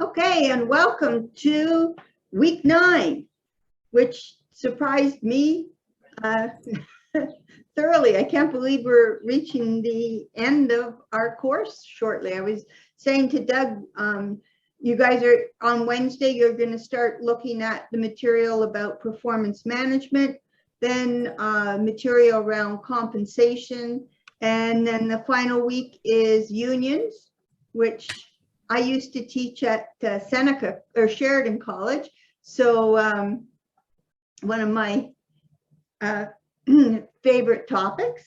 Okay, and welcome to week 9, which surprised me uh, thoroughly. I can't believe we're reaching the end of our course shortly. I was saying to Doug, you guys are on Wednesday, you're going to start looking at the material about performance management, then material around compensation, and then the final week is unions, which I used to teach at Seneca or Sheridan College. So one of my favorite topics,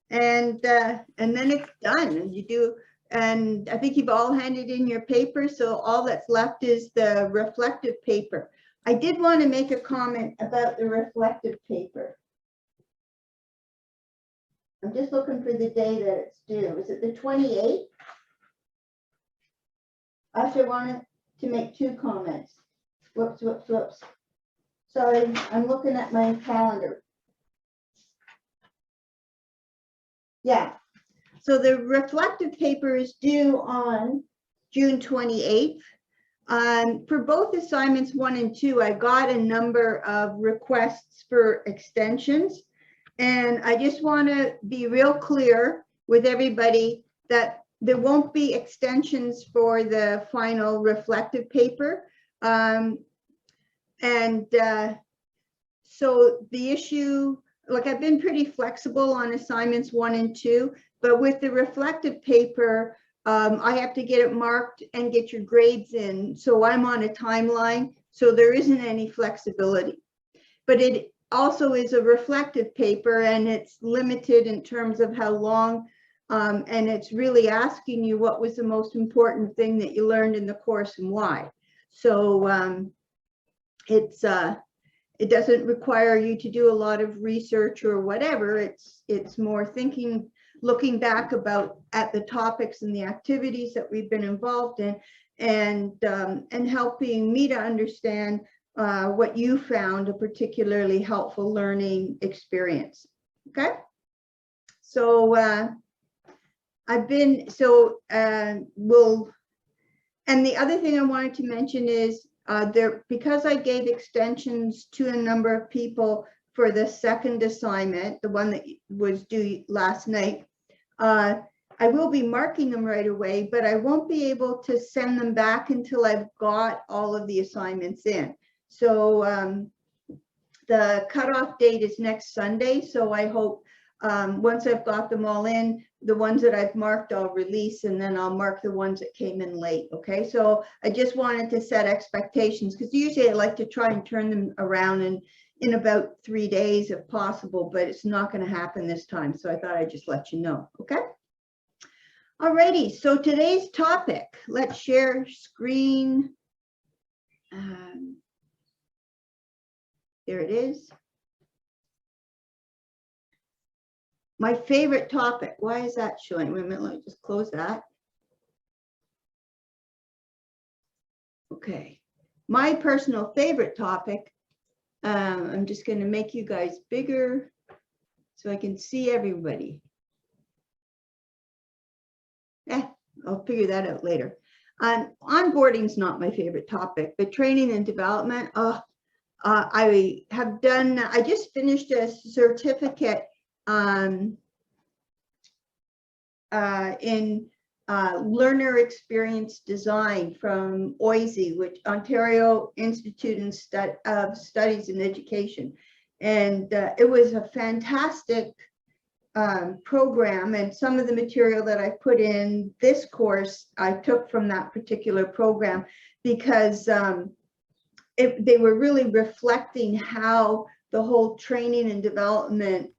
and then it's done. And you do, and I think you've all handed in your paper. So all that's left is the reflective paper. I did want to make a comment about the reflective paper. I'm just looking for the day that it's due. Is it the 28th? I actually wanted to make 2 comments. Whoops. Sorry, I'm looking at my calendar. Yeah, so the reflective paper is due on June 28th. For both assignments 1 and 2, I got a number of requests for extensions. And I just want to be real clear with everybody that there won't be extensions for the final reflective paper. So the issue, like, I've been pretty flexible on assignments 1 and 2, but with the reflective paper, I have to get it marked and get your grades in. So I'm on a timeline, so there isn't any flexibility. But it also is a reflective paper, and it's limited in terms of how long, and it's really asking you what was the most important thing that you learned in the course and why. So it doesn't require you to do a lot of research or whatever. It's more thinking, looking back at the topics and the activities that we've been involved in, and helping me to understand what you found a particularly helpful learning experience. Okay, so and the other thing I wanted to mention is because I gave extensions to a number of people for the second assignment, the one that was due last night, I will be marking them right away, but I won't be able to send them back until I've got all of the assignments in. So the cutoff date is next Sunday. So I hope once I've got them all in, the ones that I've marked, I'll release, and then I'll mark the ones that came in late. Okay, so I just wanted to set expectations, because usually I like to try and turn them around in about 3 days if possible, but it's not going to happen this time. So I thought I'd just let you know. Okay. Alrighty, so today's topic, let's share screen. There it is. My favorite topic. Why is that showing? Wait a minute, let me just close that. Okay. My personal favorite topic. I'm just going to make you guys bigger so I can see everybody. I'll figure that out later. Onboarding is not my favorite topic, but training and development. I just finished a certificate in learner experience design from OISE, which Ontario Institute of Studies in Education, and it was a fantastic program. And some of the material that I put in this course I took from that particular program, because they were really reflecting how the whole training and development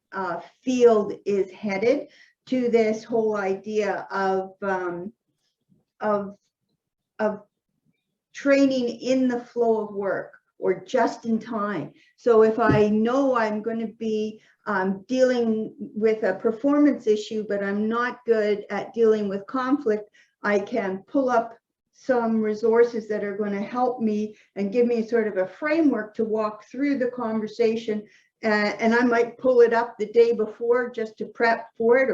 field is headed to this whole idea of training in the flow of work, or just in time. So if I know I'm going to be dealing with a performance issue, but I'm not good at dealing with conflict, I can pull up some resources that are going to help me and give me sort of a framework to walk through the conversation. And I might pull it up the day before just to prep for it,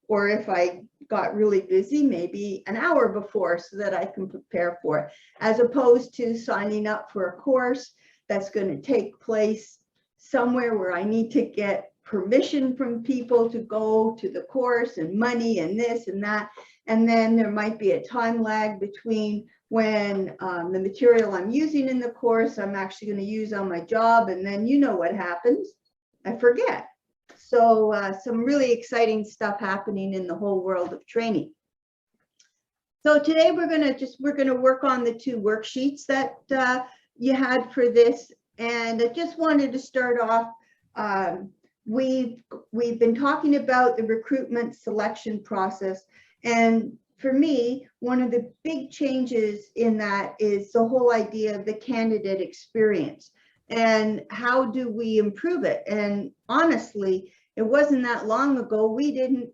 or if I got really busy, maybe an hour before so that I can prepare for it, as opposed to signing up for a course that's going to take place somewhere where I need to get permission from people to go to the course and money and this and that. And then there might be a time lag between when the material I'm using in the course I'm actually going to use on my job, and then you know what happens, I forget. So some really exciting stuff happening in the whole world of training. So today we're going to work on the 2 worksheets that you had for this, and I just wanted to start off. We've been talking about the recruitment selection process, and for me, one of the big changes in that is the whole idea of the candidate experience and how do we improve it. And honestly, it wasn't that long ago we didn't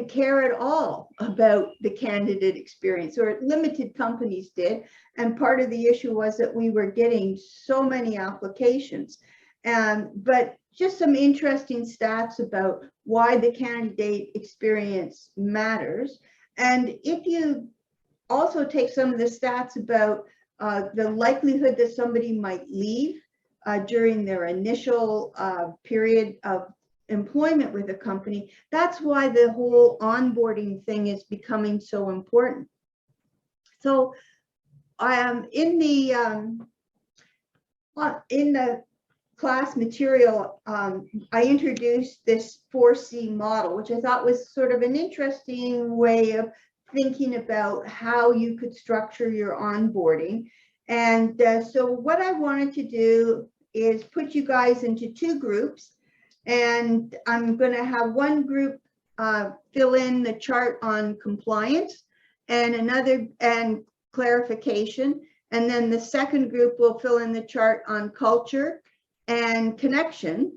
care at all about the candidate experience, or limited companies did. And part of the issue was that we were getting so many applications. But just some interesting stats about why the candidate experience matters. And if you also take some of the stats about the likelihood that somebody might leave during their initial period of employment with a company, that's why the whole onboarding thing is becoming so important. So in the class material, I introduced this 4C model, which I thought was sort of an interesting way of thinking about how you could structure your onboarding. And so what I wanted to do is put you guys into 2 groups, and I'm going to have one group fill in the chart on compliance and another and clarification, and then the second group will fill in the chart on culture and connection,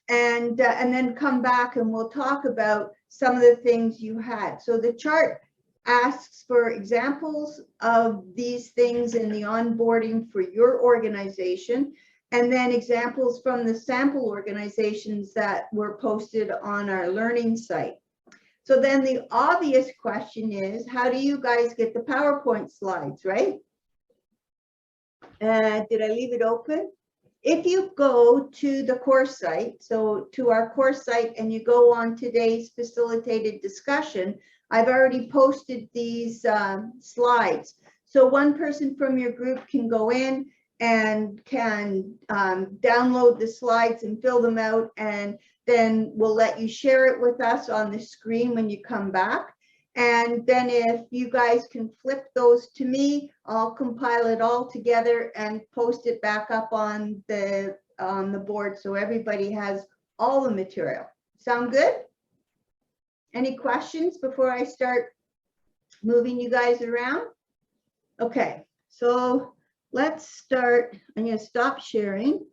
and then come back and we'll talk about some of the things you had. So the chart asks for examples of these things in the onboarding for your organization, and then examples from the sample organizations that were posted on our learning site. So then the obvious question is, how do you guys get the PowerPoint slides, right? Did I leave it open? If you go to the course site, so to our course site, and you go on today's facilitated discussion, I've already posted these slides. So one person from your group can go in and can download the slides and fill them out, and then we'll let you share it with us on the screen when you come back. And then if you guys can flip those to me, I'll compile it all together and post it back up on the board so everybody has all the material. Sound good? Any questions before I start moving you guys around? Okay, so let's start. I'm going to stop sharing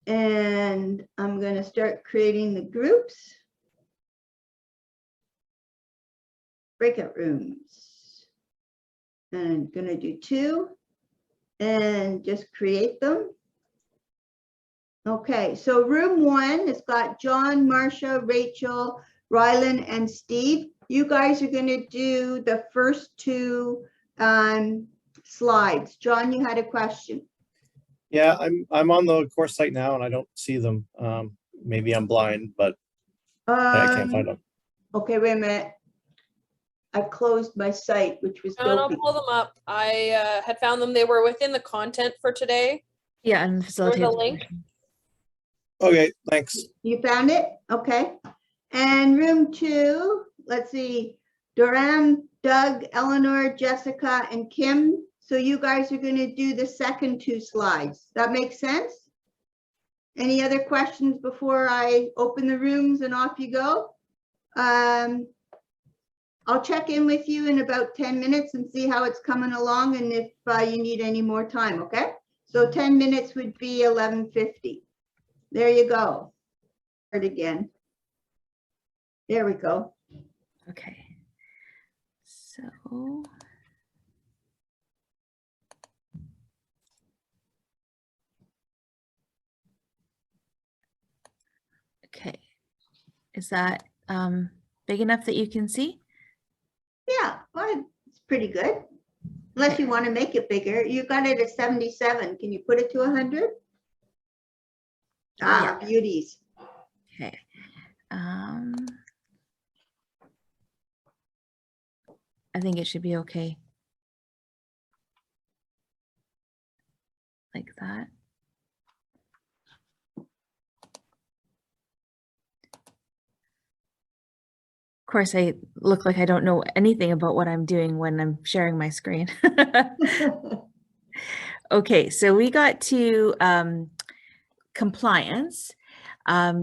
and I'm going to start creating the groups. Breakout rooms, and I'm going to do 2 and just create them. Okay, so room 1 has got John, Marcia, Rachel, Rylan, and Steve. You guys are going to do the first 2 slides. John, you had a question. Yeah, I'm on the course site now and I don't see them. Maybe I'm blind, but I can't find them. Okay, wait a minute. I closed my site, which was And I'll dopey. pull them up. I had found them. They were within the content for today. Yeah, and facilitate the link. Okay, thanks. You found it? Okay. And room 2, let's see, Doran, Doug, Eleanor, Jessica, and Kim. So you guys are going to do the second 2 slides. That makes sense? Any other questions before I open the rooms and off you go? I'll check in with you in about 10 minutes and see how it's coming along and if you need any more time, okay? So 10 minutes would be 11:50. There you go. Start again. There we go. Okay. So okay. Is that big enough that you can see? Yeah, well, it's pretty good. Unless you want to make it bigger. You got it at 77. Can you put it to 100? Ah, beauties. Okay. I think it should be okay. Like that. Of course, I look like I don't know anything about what I'm doing when I'm sharing my screen. Okay, so we got to compliance.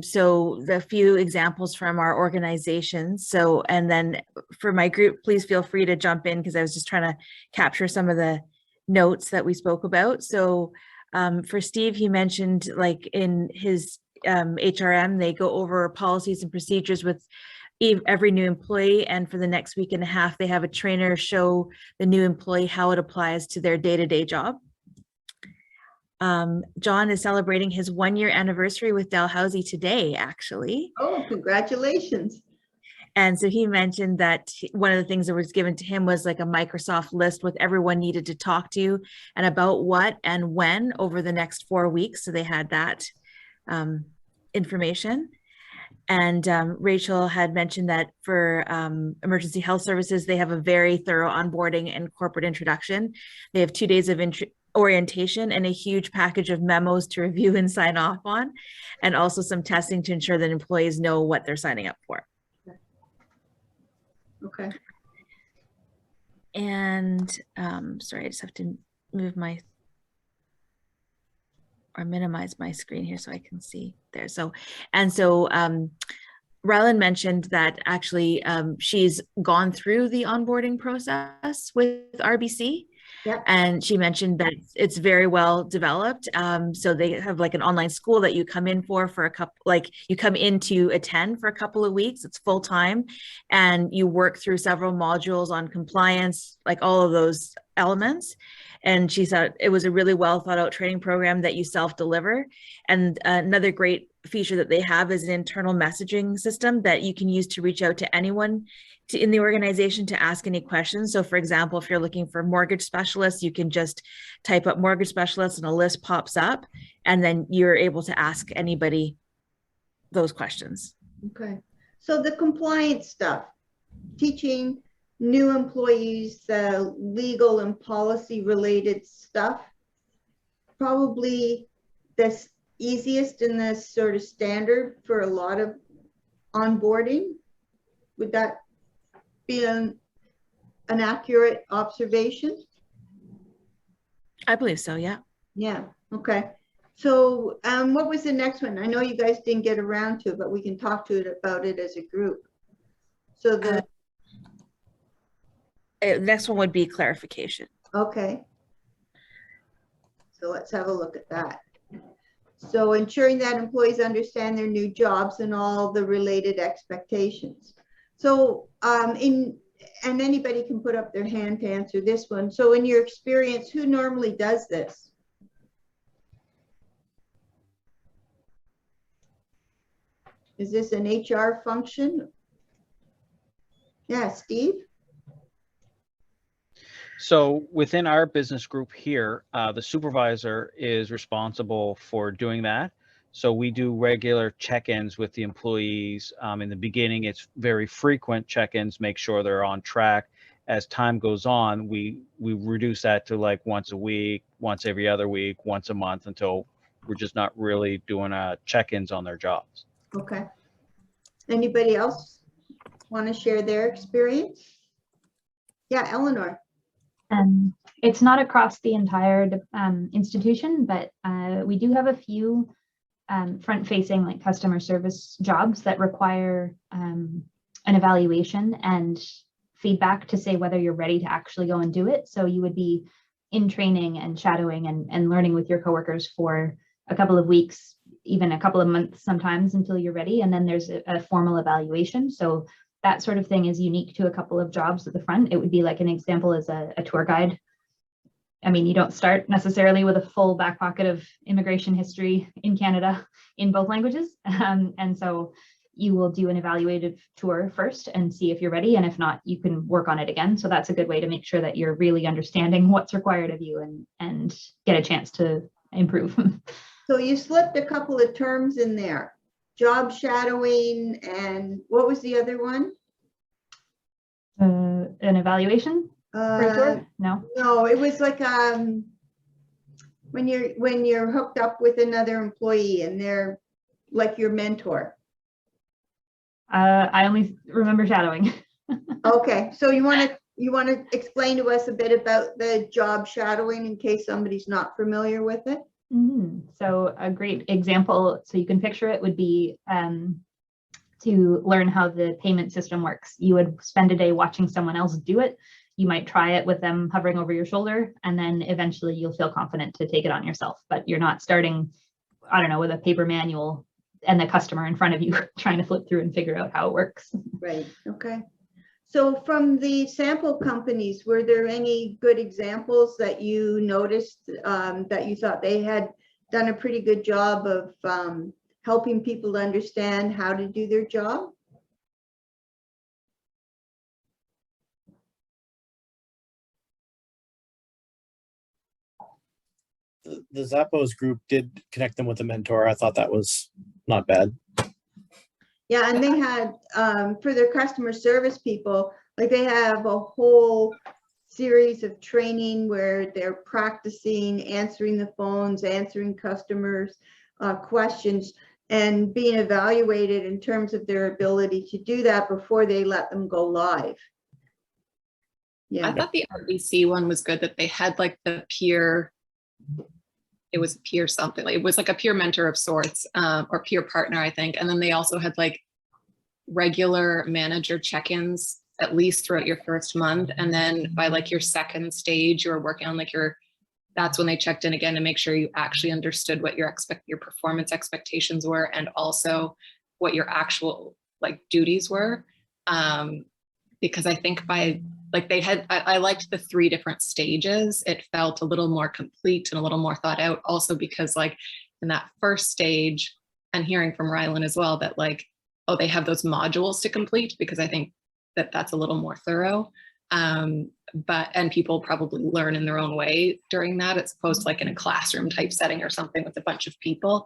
So the few examples from our organization. So, and then for my group, please feel free to jump in because I was just trying to capture some of the notes that we spoke about. So for Steve, he mentioned like in his HRM, they go over policies and procedures with every new employee, and for the next week and a half, they have a trainer show the new employee how it applies to their day-to-day job. John is celebrating his 1-year anniversary with Dalhousie today, actually. Oh, congratulations. And so he mentioned that one of the things that was given to him was like a Microsoft list with everyone needed to talk to and about what and when over the next 4 weeks. So they had that information. And Rachel had mentioned that for emergency health services, they have a very thorough onboarding and corporate introduction. They have 2 days of orientation and a huge package of memos to review and sign off on, and also some testing to ensure that employees know what they're signing up for. Okay. And sorry, I just have to move my or minimize my screen here so I can see there. So, and so Rylan mentioned that actually she's gone through the onboarding process with RBC. Yep. And she mentioned that it's very well developed. So they have like an online school that you come in for a couple, like you come in to attend for a couple of weeks. It's full time, and you work through several modules on compliance, like all of those elements. And she said it was a really well thought out training program that you self-deliver. And another great feature that they have is an internal messaging system that you can use to reach out to anyone in the organization to ask any questions. So for example, if you're looking for mortgage specialists, you can just type up mortgage specialists and a list pops up, and then you're able to ask anybody those questions. Okay. So the compliance stuff, teaching new employees the legal and policy related stuff, probably the easiest and the sort of standard for a lot of onboarding. Would that be an accurate observation? I believe so, yeah. Yeah, okay. So what was the next one? I know you guys didn't get around to it, but we can talk to it about it as a group. So the next one would be clarification. okay. So let's have a look at that. So ensuring that employees understand their new jobs and all the related expectations. So and anybody can put up their hand to answer this one. So in your experience, who normally does this? Is this an HR function? Yeah, Steve? So within our business group here, the supervisor is responsible for doing that. So we do regular check-ins with the employees. In the beginning, it's very frequent check-ins, make sure they're on track. As time goes on, we reduce that to like once a week, once every other week, once a month, until we're just not really doing check-ins on their jobs. Okay. Anybody else want to share their experience? Yeah, Eleanor. It's not across the entire institution, but we do have a few front-facing like customer service jobs that require an evaluation and feedback to say whether you're ready to actually go and do it. So you would be in training and shadowing and learning with your coworkers for a couple of weeks, even a couple of months sometimes until you're ready. And then there's a formal evaluation. So that sort of thing is unique to a couple of jobs at the front. It would be like an example as a tour guide. I mean, you don't start necessarily with a full back pocket of immigration history in Canada in both languages. And so you will do an evaluative tour first and see if you're ready. And if not, you can work on it again. So that's a good way to make sure that you're really understanding what's required of you and get a chance to improve. So you slipped a couple of terms in there, job shadowing, and what was the other one? An evaluation for a tour? No. No, it was like when you're hooked up with another employee and they're like your mentor. I only remember shadowing. Okay, so you want to explain to us a bit about the job shadowing in case somebody's not familiar with it? So a great example, so you can picture it, would be to learn how the payment system works. You would spend a day watching someone else do it. You might try it with them hovering over your shoulder, and then eventually you'll feel confident to take it on yourself. But you're not starting, I don't know, with a paper manual and the customer in front of you trying to flip through and figure out how it works. Right, okay. So from the sample companies, were there any good examples that you noticed that you thought they had done a pretty good job of helping people to understand how to do their job? The Zappos group did connect them with a mentor. I thought that was not bad. Yeah, and they had, for their customer service people, like they have a whole series of training where they're practicing answering the phones, answering customers' questions, and being evaluated in terms of their ability to do that before they let them go live. Yeah. I thought the RBC one was good, that they had like the peer, it was peer something, it was like a peer mentor of sorts, or peer partner, I think. And then they also had like regular manager check-ins at least throughout your first month. And then by like your second stage, you were working on like that's when they checked in again to make sure you actually understood what your performance expectations were, and also what your actual like duties were. Because I think by like I liked the 3 different stages. It felt a little more complete and a little more thought out, also because like in that first stage, and hearing from Rylan as well, that like, oh, they have those modules to complete, because I think that that's a little more thorough. And people probably learn in their own way during that, as opposed to like in a classroom type setting or something with a bunch of people.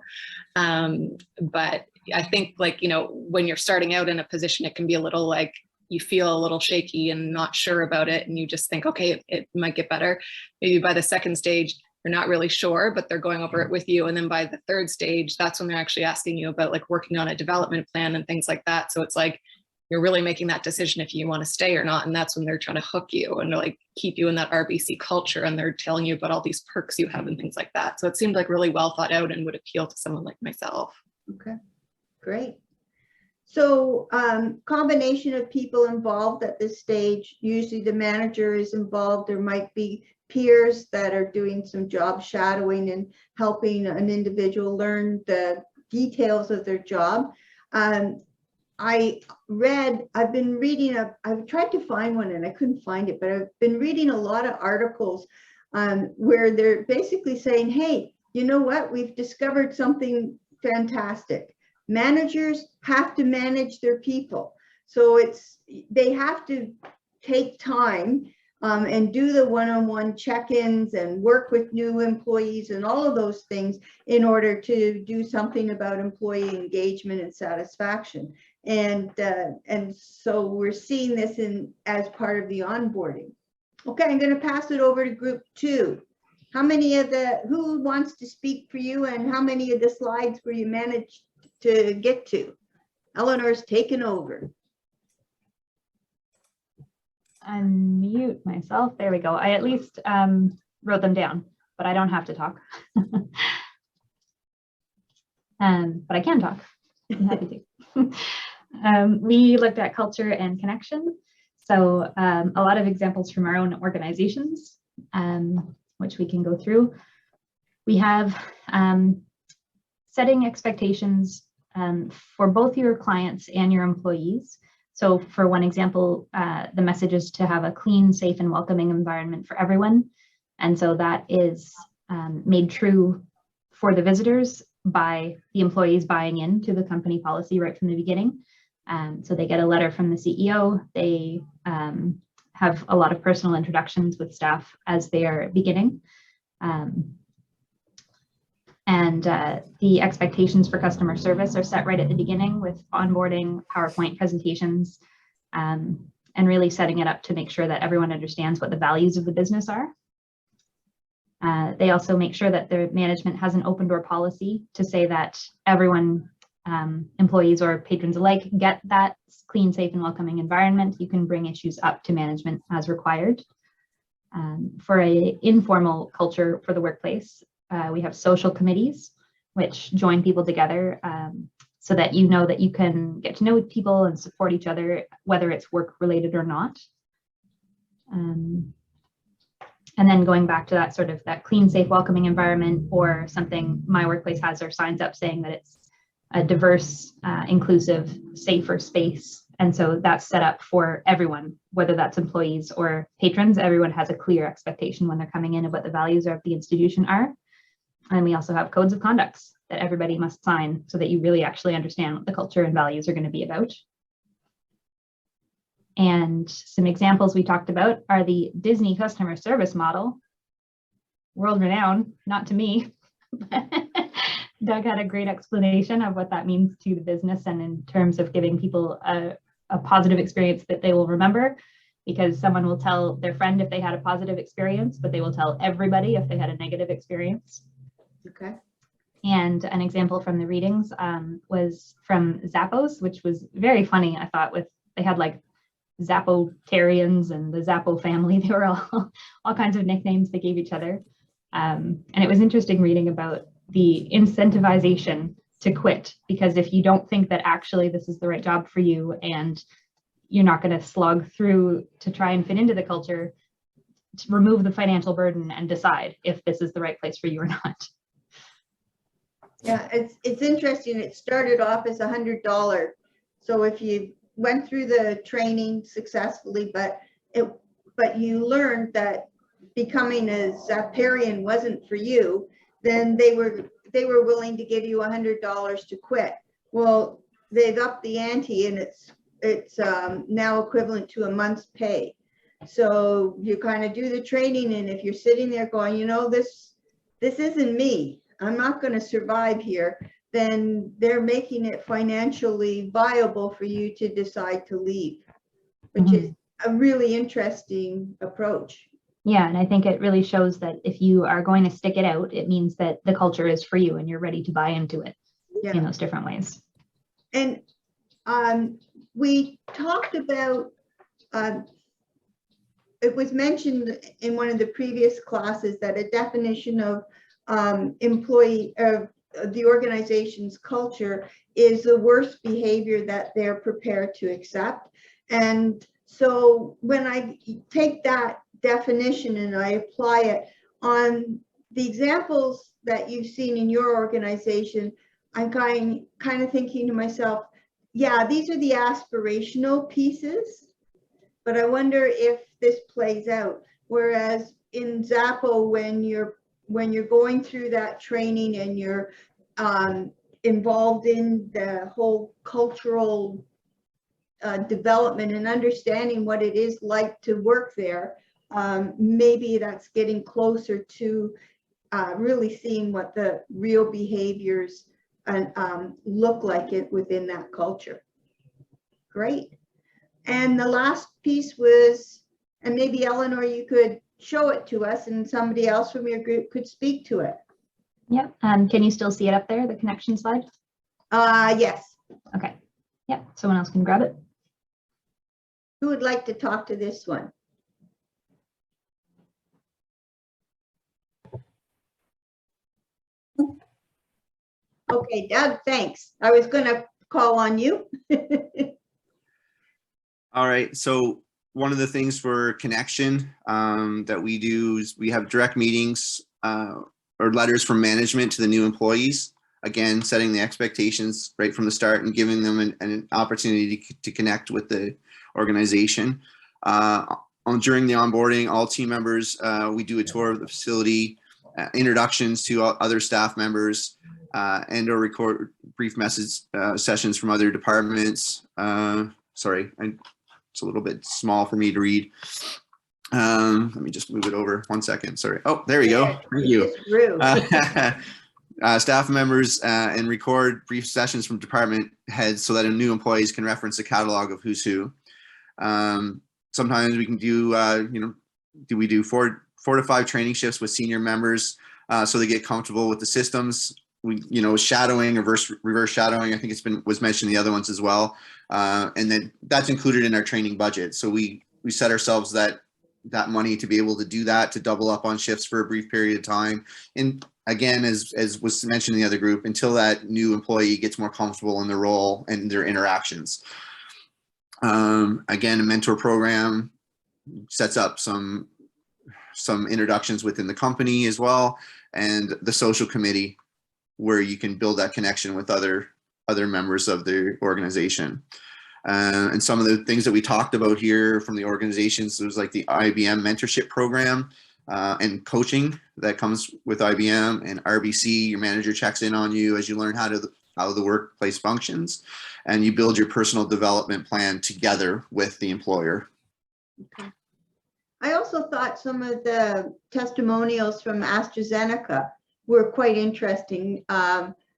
But I think like, you know, when you're starting out in a position, it can be a little like, you feel a little shaky and not sure about it. And you just think, okay, it might get better. Maybe by the second stage, you're not really sure, but they're going over it with you. And then by the third stage, that's when they're actually asking you about like working on a development plan and things like that. So it's like, you're really making that decision if you want to stay or not. And that's when they're trying to hook you and like keep you in that RBC culture. And they're telling you about all these perks you have and things like that. So it seemed like really well thought out and would appeal to someone like myself. Okay, great. So combination of people involved at this stage, usually the manager is involved. There might be peers that are doing some job shadowing and helping an individual learn the details of their job. I've been reading, I've tried to find one and I couldn't find it, but I've been reading a lot of articles where they're basically saying, hey, you know what? We've discovered something fantastic. Managers have to manage their people. So they have to take time and do the one-on-one check-ins and work with new employees and all of those things in order to do something about employee engagement and satisfaction. And so we're seeing this as part of the onboarding. Okay, I'm going to pass it over to group 2. Who wants to speak for you, and how many of the slides were you managed to get to? Eleanor's taken over. Unmute myself. There we go. I at least wrote them down, but I don't have to talk. But I can talk. I'm happy to. We looked at culture and connection. So a lot of examples from our own organizations, which we can go through. We have setting expectations for both your clients and your employees. So for one example, the message is to have a clean, safe, and welcoming environment for everyone. And so that is made true for the visitors by the employees buying into the company policy right from the beginning. So they get a letter from the CEO. They have a lot of personal introductions with staff as they are beginning. And the expectations for customer service are set right at the beginning with onboarding, PowerPoint presentations, and really setting it up to make sure that everyone understands what the values of the business are. They also make sure that the management has an open door policy to say that everyone, employees or patrons alike, get that clean, safe, and welcoming environment. You can bring issues up to management as required. For an informal culture for the workplace, we have social committees, which join people together so that you know that you can get to know people and support each other, whether it's work related or not. And then going back to that sort of that clean, safe, welcoming environment, or something my workplace has our signs up saying that it's a diverse, inclusive, safer space. And so that's set up for everyone, whether that's employees or patrons. Everyone has a clear expectation when they're coming in of what the values of the institution are. And we also have codes of conducts that everybody must sign so that you really actually understand what the culture and values are going to be about. And some examples we talked about are the Disney customer service model, world renowned, not to me. Doug had a great explanation of what that means to the business and in terms of giving people a positive experience that they will remember, because someone will tell their friend if they had a positive experience, but they will tell everybody if they had a negative experience. Okay. And an example from the readings was from Zappos, which was very funny, I thought, they had like Zappotarians and the Zappo family. They were all kinds of nicknames they gave each other. And it was interesting reading about the incentivization to quit, because if you don't think that actually this is the right job for you and you're not going to slog through to try and fit into the culture, to remove the financial burden and decide if this is the right place for you or not. Yeah, it's interesting. It started off as $100. So if you went through the training successfully, but you learned that becoming a Zapparian wasn't for you, then they were willing to give you $100 to quit. Well, they've upped the ante, and it's now equivalent to a month's pay. So you kind of do the training, and if you're sitting there going, you know, this isn't me, I'm not going to survive here, then they're making it financially viable for you to decide to leave, which is a really interesting approach. Yeah, and I think it really shows that if you are going to stick it out, it means that the culture is for you and you're ready to buy into it in those different ways. And we talked about, it was mentioned in one of the previous classes that a definition of employee of the organization's culture is the worst behavior that they're prepared to accept. And so when I take that definition and I apply it on the examples that you've seen in your organization, I'm kind of thinking to myself, yeah, these are the aspirational pieces, but I wonder if this plays out. Whereas in Zappo, when you're going through that training and you're involved in the whole cultural development and understanding what it is like to work there, maybe that's getting closer to really seeing what the real behaviors look like it within that culture. Great. And the last piece was, and maybe Eleanor, you could show it to us and somebody else from your group could speak to it. Yep. Can you still see it up there, the connection slide? Yes. Okay. Yep. Someone else can grab it. Who would like to talk to this one? Okay, Doug, thanks. I was going to call on you. All right. So one of the things for Connection that we do is we have direct meetings or letters from management to the new employees. Again, setting the expectations right from the start and giving them an opportunity to connect with the organization. During the onboarding, all team members, we do a tour of the facility, introductions to other staff members. and or record brief message sessions from other departments. Sorry, it's a little bit small for me to read. Let me just move it over 1 second. Sorry. Oh, there we go. Thank you. It just grew. Staff members and record brief sessions from department heads so that new employees can reference a catalog of who's who. Sometimes we can do, we do four to five training shifts with senior members so they get comfortable with the systems. We, shadowing, reverse shadowing, I think was mentioned in the other ones as well. And then that's included in our training budget. So we set ourselves that money to be able to do that, to double up on shifts for a brief period of time. And again, as was mentioned in the other group, until that new employee gets more comfortable in their role and their interactions. Again, a mentor program sets up some introductions within the company as well, and the social committee, where you can build that connection with other members of the organization. And some of the things that we talked about here from the organizations, there's like the IBM mentorship program and coaching that comes with IBM, and RBC, your manager checks in on you as you learn how the workplace functions, and you build your personal development plan together with the employer. Okay. I also thought some of the testimonials from AstraZeneca were quite interesting.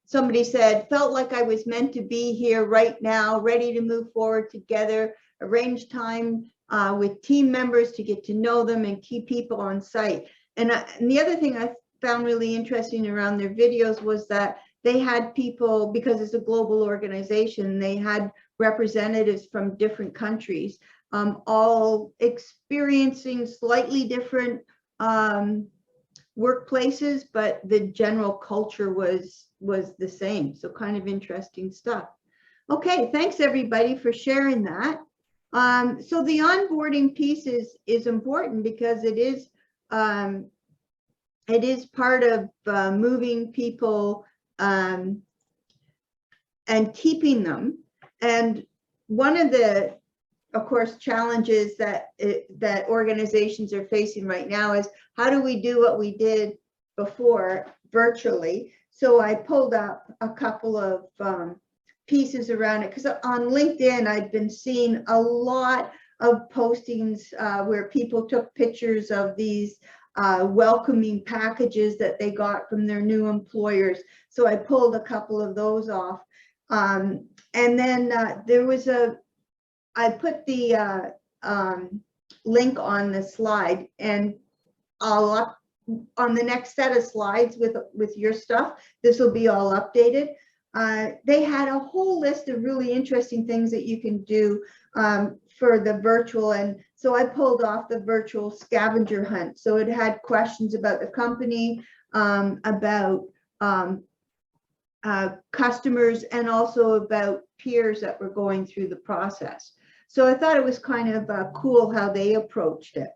Somebody said, felt like I was meant to be here right now, ready to move forward together, arrange time with team members to get to know them and key people on site. And the other thing I found really interesting around their videos was that they had people, because it's a global organization, they had representatives from different countries, all experiencing slightly different workplaces, but the general culture was the same. So kind of interesting stuff. Okay, thanks everybody for sharing that. So the onboarding piece is important because it is part of moving people and keeping them. And one of the, of course, challenges that organizations are facing right now is, how do we do what we did before virtually? So I pulled up a couple of pieces around it, because on LinkedIn, I've been seeing a lot of postings where people took pictures of these welcoming packages that they got from their new employers. So I pulled a couple of those off. And then there was I put the link on the slide, and I'll on the next set of slides with your stuff, this will be all updated. They had a whole list of really interesting things that you can do for the virtual. And so I pulled off the virtual scavenger hunt. So it had questions about the company, about customers, and also about peers that were going through the process. So I thought it was kind of cool how they approached it.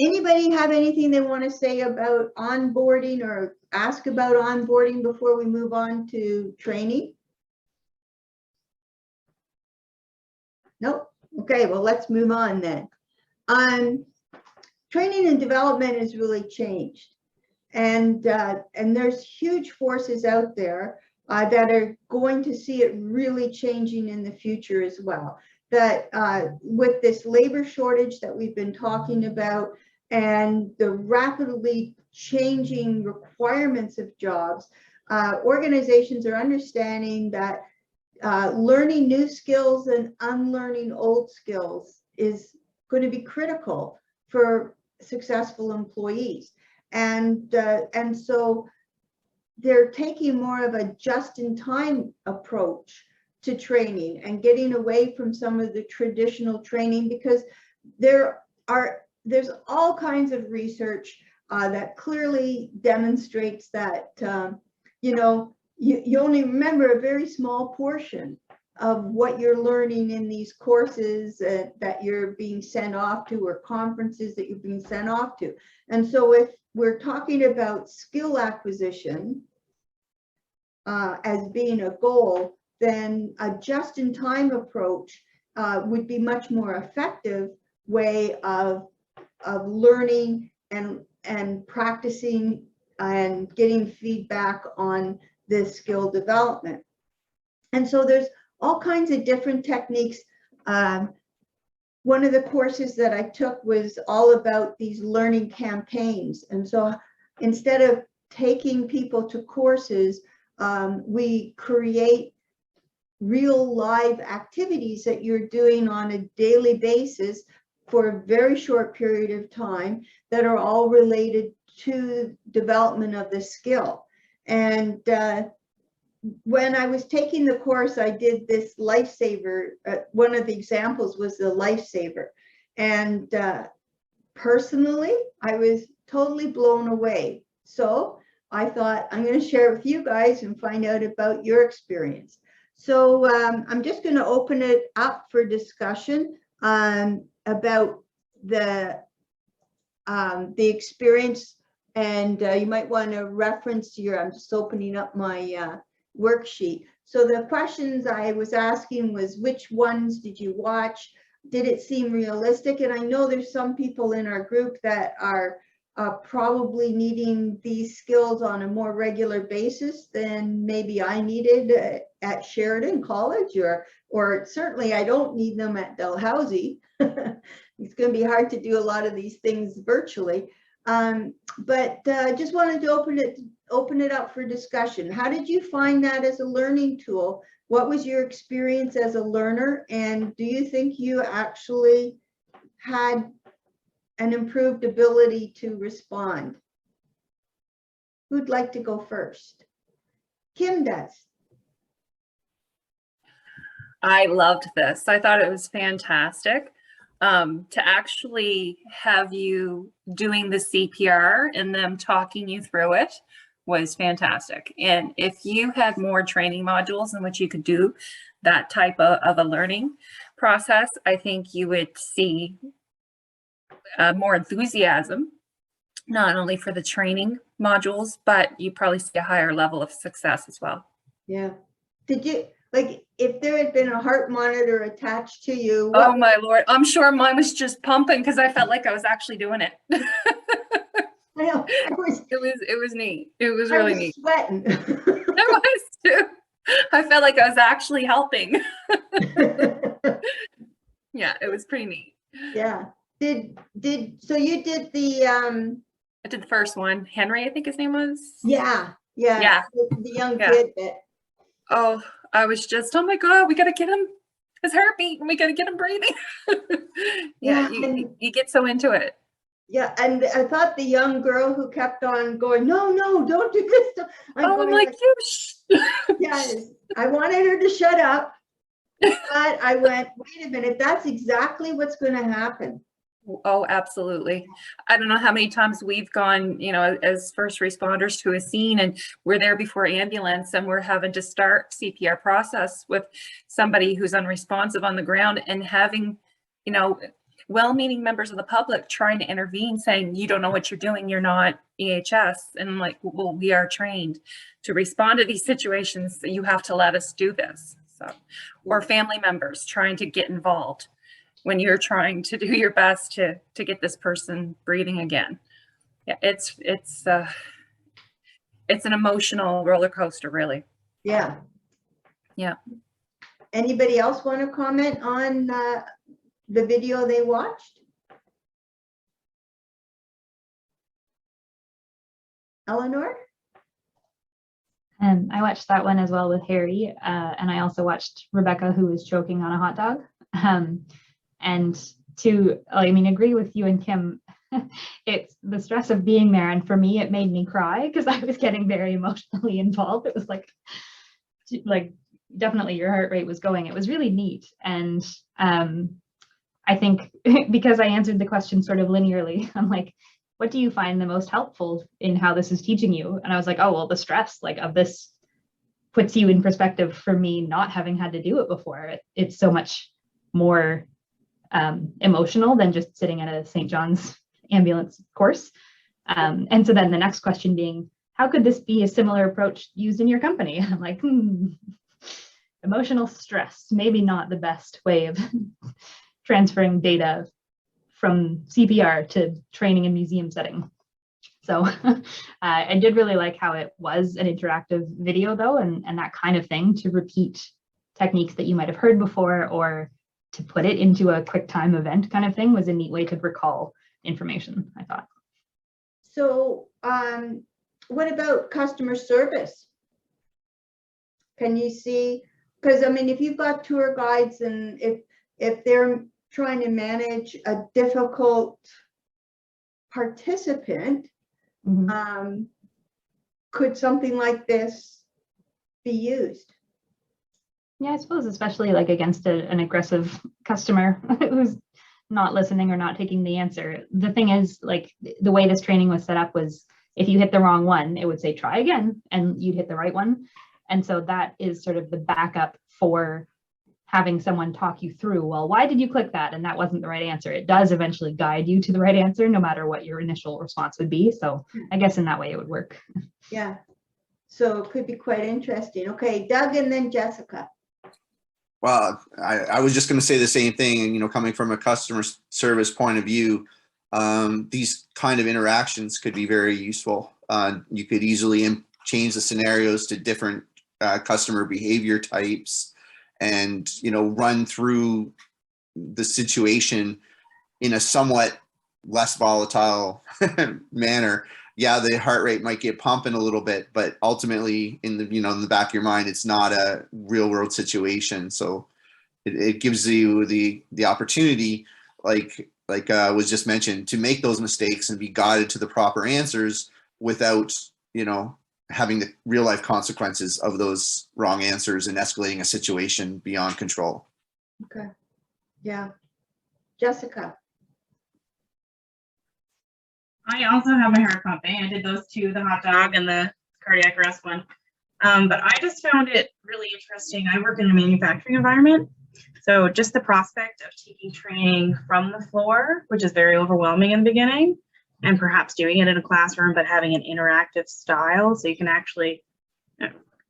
Anybody have anything they want to say about onboarding or ask about onboarding before we move on to training? Nope. Okay, well, let's move on then. Training and development has really changed. And there's huge forces out there that are going to see it really changing in the future as well. That with this labor shortage that we've been talking about, and the rapidly changing requirements of jobs, organizations are understanding that learning new skills and unlearning old skills is going to be critical for successful employees. And so they're taking more of a just-in-time approach to training and getting away from some of the traditional training, because there's all kinds of research that clearly demonstrates that you only remember a very small portion of what you're learning in these courses that you're being sent off to, or conferences that you're being sent off to. And so if we're talking about skill acquisition as being a goal, then a just-in-time approach would be much more effective way of learning and practicing and getting feedback on this skill development. And so there's all kinds of different techniques. One of the courses that I took was all about these learning campaigns. And so instead of taking people to courses, we create real live activities that you're doing on a daily basis for a very short period of time that are all related to development of the skill. And when I was taking the course, I did this lifesaver. One of the examples was the lifesaver. And personally, I was totally blown away. So I thought I'm going to share it with you guys and find out about your experience. So I'm just going to open it up for discussion about the experience. And you might want to reference your, I'm just opening up my worksheet. So the questions I was asking was, which ones did you watch? Did it seem realistic? And I know there's some people in our group that are probably needing these skills on a more regular basis than maybe I needed at Sheridan College, or certainly I don't need them at Dalhousie. It's going to be hard to do a lot of these things virtually. But just wanted to open it up for discussion. How did you find that as a learning tool? What was your experience as a learner? And do you think you actually had an improved ability to respond? Who'd like to go first? Kim does. I loved this. I thought it was fantastic. To actually have you doing the CPR and them talking you through it was fantastic. And if you had more training modules in which you could do that type of a learning process, I think you would see more enthusiasm, not only for the training modules, but you probably see a higher level of success as well. Yeah. Did you, like, if there had been a heart monitor attached to you? Oh my Lord, I'm sure mine was just pumping because I felt like I was actually doing it. I know, It was neat. It was really neat. Sweating. I was too. I felt like I was actually helping. Yeah, it was pretty neat. Yeah. So you did the I did the first one. Henry, I think his name was. yeah. The young kid bit. Oh, I was just, oh my God, we gotta get him his heartbeat and we gotta get him breathing. Yeah, you get so into it. Yeah, and I thought the young girl who kept on going, no, don't do this. I'm like, you yes, I wanted her to shut up. But I went, wait a minute, that's exactly what's going to happen. Oh, absolutely. I don't know how many times we've gone, you know, as first responders to a scene and we're there before ambulance and we're having to start CPR process with somebody who's unresponsive on the ground and having, you know, well-meaning members of the public trying to intervene saying, you don't know what you're doing, you're not EHS. And I'm like, well, we are trained to respond to these situations, so you have to let us do this. So, or family members trying to get involved when you're trying to do your best to get this person breathing again. Yeah, it's an emotional roller coaster, really. Yeah. Anybody else want to comment on the video they watched? Eleanor? I watched that one as well with Harry, and I also watched Rebecca, who was choking on a hot dog. And agree with you and Kim, it's the stress of being there. And for me, it made me cry because I was getting very emotionally involved. It was like definitely your heart rate was going. It was really neat. And I think because I answered the question sort of linearly, I'm like, what do you find the most helpful in how this is teaching you? And I was like, oh, well, the stress of this puts you in perspective for me not having had to do it before. It's so much more emotional than just sitting at a St. John's ambulance course. And so then the next question being, how could this be a similar approach used in your company? I'm like, emotional stress, maybe not the best way of transferring data from CPR to training in museum setting. So I did really like how it was an interactive video though, and that kind of thing, to repeat techniques that you might have heard before, or to put it into a quick time event kind of thing, was a neat way to recall information, I thought. So what about customer service? Can you see, because I mean, if you've got tour guides and if they're trying to manage a difficult participant, Mhm. Could something like this be used? Yeah, I suppose especially like against an aggressive customer who's not listening or not taking the answer. The thing is, like, the way this training was set up was, if you hit the wrong one, it would say try again, and you'd hit the right one. And so that is sort of the backup for having someone talk you through, well, why did you click that? And that wasn't the right answer. It does eventually guide you to the right answer, no matter what your initial response would be. So I guess in that way it would work. Yeah, so it could be quite interesting. Okay, Doug and then Jessica. Well, I was just going to say the same thing, you know, coming from a customer service point of view, these kind of interactions could be very useful. You could easily change the scenarios to different customer behavior types, and, you know, run through the situation in a somewhat less volatile manner. Yeah, the heart rate might get pumping a little bit, but ultimately, in the, you know, in the back of your mind, it's not a real world situation. So it gives you the opportunity, like was just mentioned, to make those mistakes and be guided to the proper answers without, you know, having the real life consequences of those wrong answers and escalating a situation beyond control. Okay, yeah. Jessica. I also have my heart pumping. I did those two, the hot dog and the cardiac arrest one. But I just found it really interesting. I work in a manufacturing environment. So just the prospect of taking training from the floor, which is very overwhelming in the beginning, and perhaps doing it in a classroom, but having an interactive style so you can actually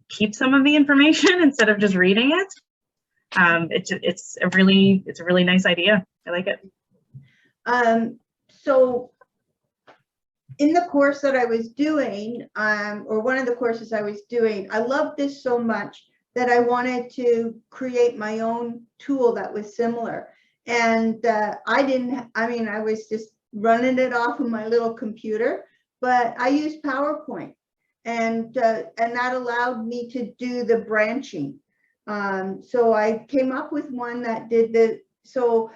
keep some of the information instead of just reading it. It's a really nice idea. I like it. So in the course that I was doing, or one of the courses I was doing, I loved this so much that I wanted to create my own tool that was similar. And I was just running it off of my little computer, but I used PowerPoint, and that allowed me to do the branching. So I came up with one that did so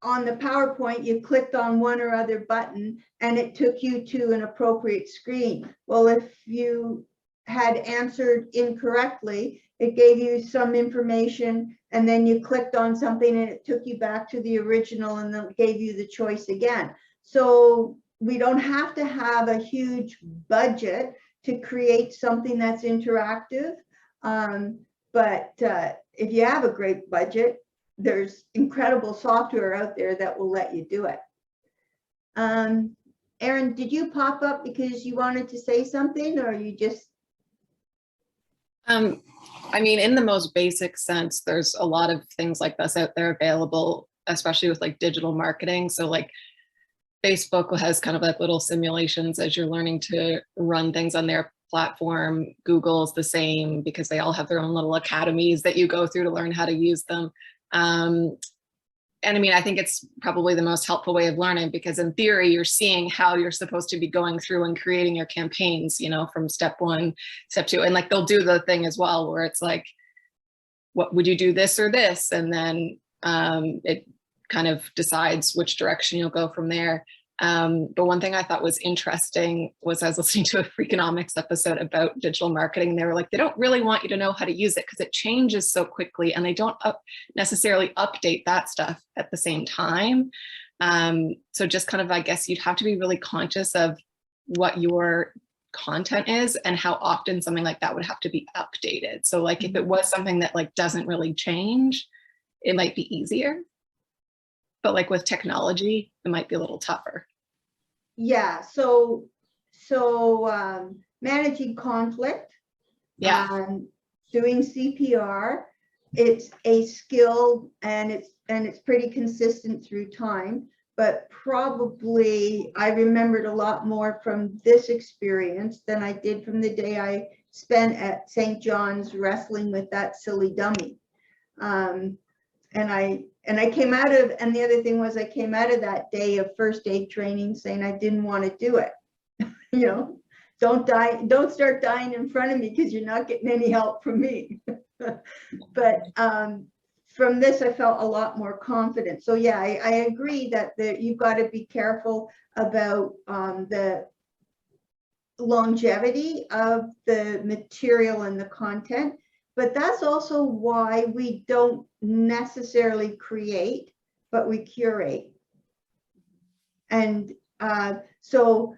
on the PowerPoint, you clicked on one or other button and it took you to an appropriate screen. Well, if you had answered incorrectly, it gave you some information, and then you clicked on something and it took you back to the original and then gave you the choice again. So we don't have to have a huge budget to create something that's interactive. But if you have a great budget, there's incredible software out there that will let you do it. Erin, did you pop up because you wanted to say something, or you just? I mean, in the most basic sense, there's a lot of things like this out there available, especially with like digital marketing. So like Facebook has kind of like little simulations as you're learning to run things on their platform. Google's the same, because they all have their own little academies that you go through to learn how to use them. And I mean, I think it's probably the most helpful way of learning, because in theory, you're seeing how you're supposed to be going through and creating your campaigns, you know, from step 1, step 2, and like they'll do the thing as well, where it's like, what would you do, this or this? And then it kind of decides which direction you'll go from there. But one thing I thought was interesting was I was listening to a Freakonomics episode about digital marketing. They were like, they don't really want you to know how to use it because it changes so quickly, and they don't necessarily update that stuff at the same time. So just kind of, I guess you'd have to be really conscious of what your content is and how often something like that would have to be updated. So like if it was something that like doesn't really change, it might be easier. But like with technology, it might be a little tougher. Yeah, so managing conflict, doing CPR, it's a skill, and it's pretty consistent through time. but probably I remembered a lot more from this experience than I did from the day I spent at St. John's wrestling with that silly dummy. And I came out of, and the other thing was I came out of that day of first aid training saying I didn't want to do it. You know, don't start dying in front of me because you're not getting any help from me. But from this, I felt a lot more confident. So yeah, I agree that you've got to be careful about the longevity of the material and the content, but that's also why we don't necessarily create, but we curate. And so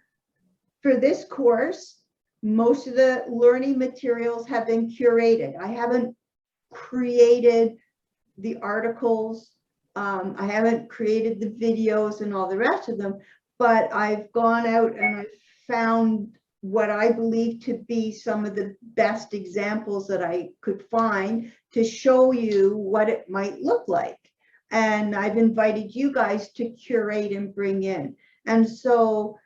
for this course, most of the learning materials have been curated. I haven't created the articles, I haven't created the videos and all the rest of them, but I've gone out and I've found what I believe to be some of the best examples that I could find to show you what it might look like. And I've invited you guys to curate and bring in. And so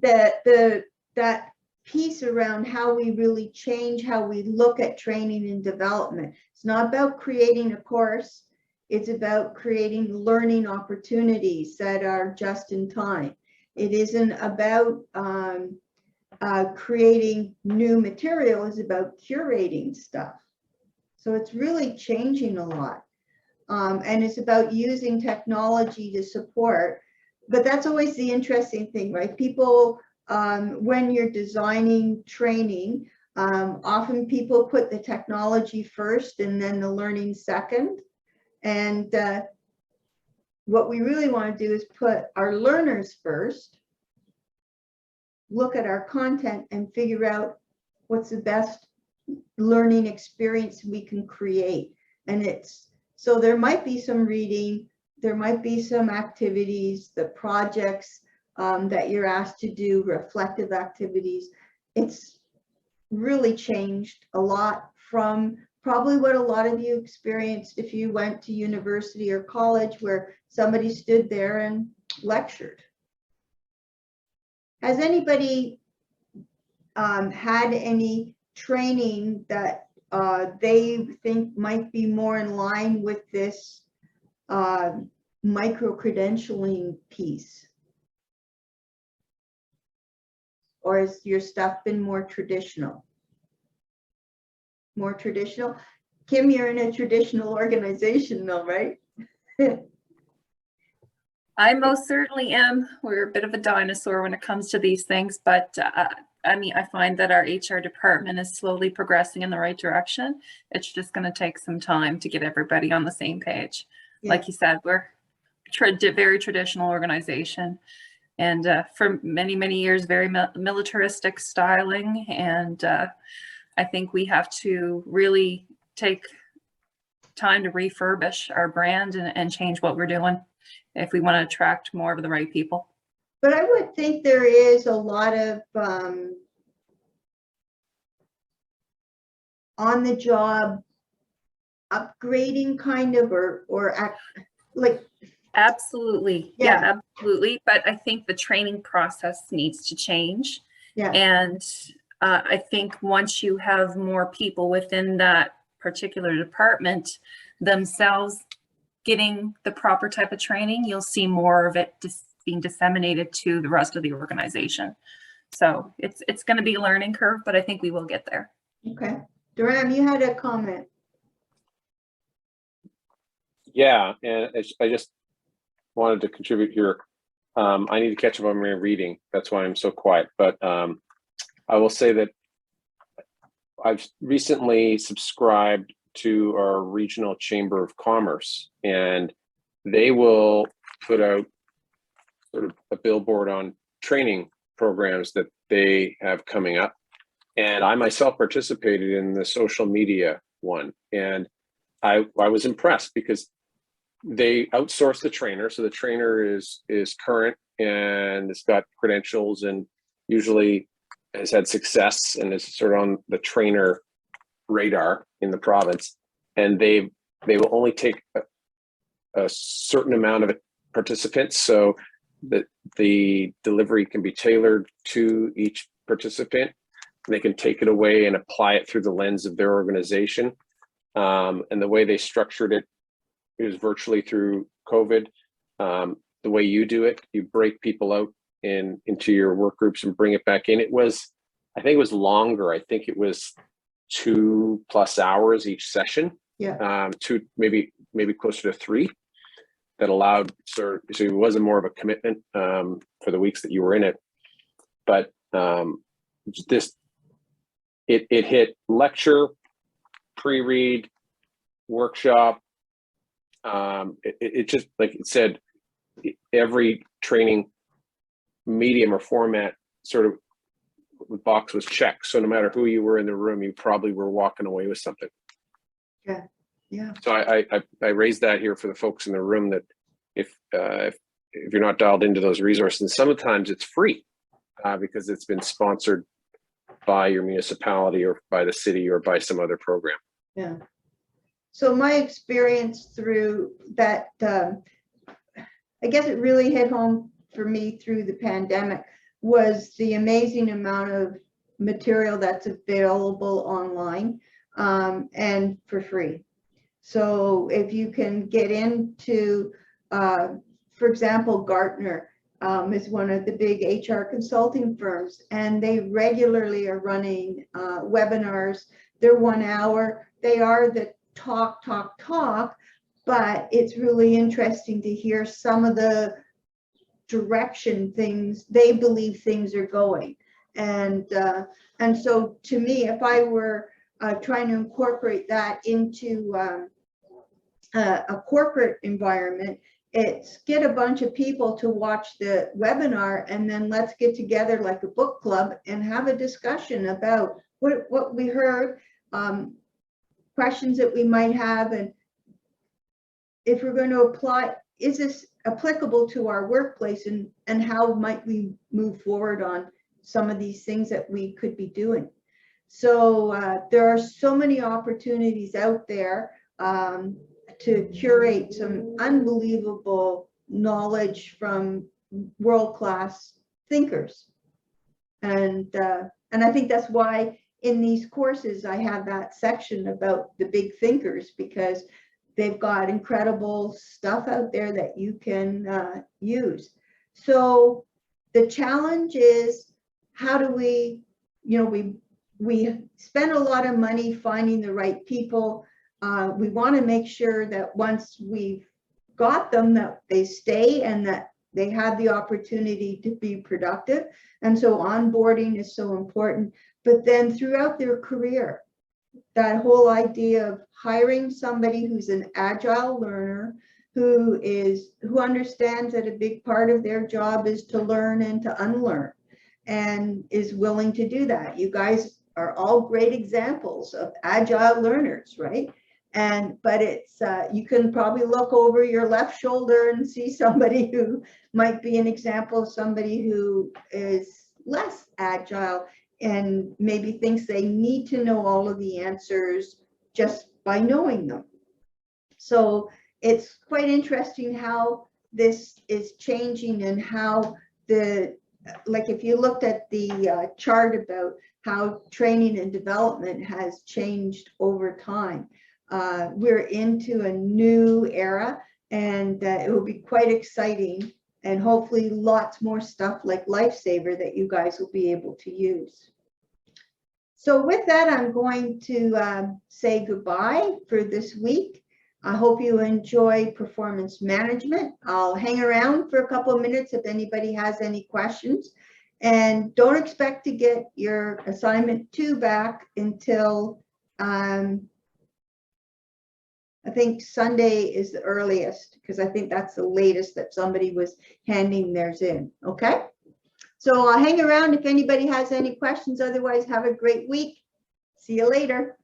that piece around how we really change how we look at training and development. It's not about creating a course. It's about creating learning opportunities that are just in time. It isn't about creating new material. It's about curating stuff. So it's really changing a lot. And it's about using technology to support. But that's always the interesting thing, right? People, when you're designing training, often people put the technology first and then the learning second. And what we really want to do is put our learners first, look at our content and figure out what's the best learning experience we can create. And so there might be some reading, there might be some activities, the projects that you're asked to do, reflective activities. It's really changed a lot from probably what a lot of you experienced if you went to university or college where somebody stood there and lectured. Has anybody had any training that they think might be more in line with this micro-credentialing piece? Or has your stuff been more traditional? More traditional? Kim, you're in a traditional organization though, right? I most certainly am. We're a bit of a dinosaur when it comes to these things, but I mean, I find that our HR department is slowly progressing in the right direction. It's just going to take some time to get everybody on the same page. Yeah. Like you said, we're a very traditional organization. And for many, many years, very militaristic styling. And I think we have to really take time to refurbish our brand and change what we're doing if we want to attract more of the right people. But I would think there is a lot of on-the-job upgrading kind of, or like. Absolutely. Yeah, absolutely. But I think the training process needs to change. Yeah. And I think once you have more people within that particular department themselves getting the proper type of training, you'll see more of it being disseminated to the rest of the organization. So it's going to be a learning curve, but I think we will get there. Okay. Duran, you had a comment. Yeah, and I just wanted to contribute here. I need to catch up on my reading. That's why I'm so quiet. But I will say that I've recently subscribed to our regional chamber of commerce, and they will put out sort of a billboard on training programs that they have coming up. And I myself participated in the social media one, and I was impressed because they outsource the trainer. So the trainer is current and has got credentials and usually has had success and is sort of on the trainer radar in the province. And they will only take a certain amount of participants so that the delivery can be tailored to each participant. They can take it away and apply it through the lens of their organization. And the way they structured it is virtually through COVID. The way you do it, you break people out into your work groups and bring it back in. I think it was longer. I think it was 2+ hours each session. Yeah. Two, maybe closer to 3. That allowed, so it wasn't more of a commitment for the weeks that you were in it. But it hit lecture, pre-read, workshop. It just, like it said, every training medium or format sort of the box was checked. So no matter who you were in the room, you probably were walking away with something. Yeah. Yeah. So I raised that here for the folks in the room that if you're not dialed into those resources, and sometimes it's free because it's been sponsored by your municipality or by the city or by some other program. Yeah. So my experience through that, I guess it really hit home for me through the pandemic was the amazing amount of material that's available online and for free. So if you can get into, for example, Gartner is one of the big HR consulting firms, and they regularly are running webinars. They're 1 hour. They are the talk, but it's really interesting to hear some of the direction things they believe things are going. And so to me, if I were trying to incorporate that into a corporate environment, it's get a bunch of people to watch the webinar, and then let's get together like a book club and have a discussion about what we heard, questions that we might have, and if we're going to apply, is this applicable to our workplace, and how might we move forward on some of these things that we could be doing. So there are so many opportunities out there to curate some unbelievable knowledge from world-class thinkers. And I think that's why in these courses I have that section about the big thinkers, because they've got incredible stuff out there that you can use. So the challenge is, how do we, we spend a lot of money finding the right people. We want to make sure that once we've got them, that they stay and that they have the opportunity to be productive. And so onboarding is so important. But then throughout their career, that whole idea of hiring somebody who's an agile learner, who understands that a big part of their job is to learn and to unlearn, and is willing to do that. You guys are all great examples of agile learners, right? But it's you can probably look over your left shoulder and see somebody who might be an example of somebody who is less agile and maybe thinks they need to know all of the answers just by knowing them. So it's quite interesting how this is changing, and how like if you looked at the chart about how training and development has changed over time. We're into a new era, and it will be quite exciting, and hopefully lots more stuff like Lifesaver that you guys will be able to use. So with that, I'm going to say goodbye for this week. I hope you enjoy performance management. I'll hang around for a couple of minutes if anybody has any questions. And don't expect to get your assignment 2 back until I think Sunday is the earliest, because I think that's the latest that somebody was handing theirs in. Okay, so I'll hang around if anybody has any questions. Otherwise, have a great week. See you later.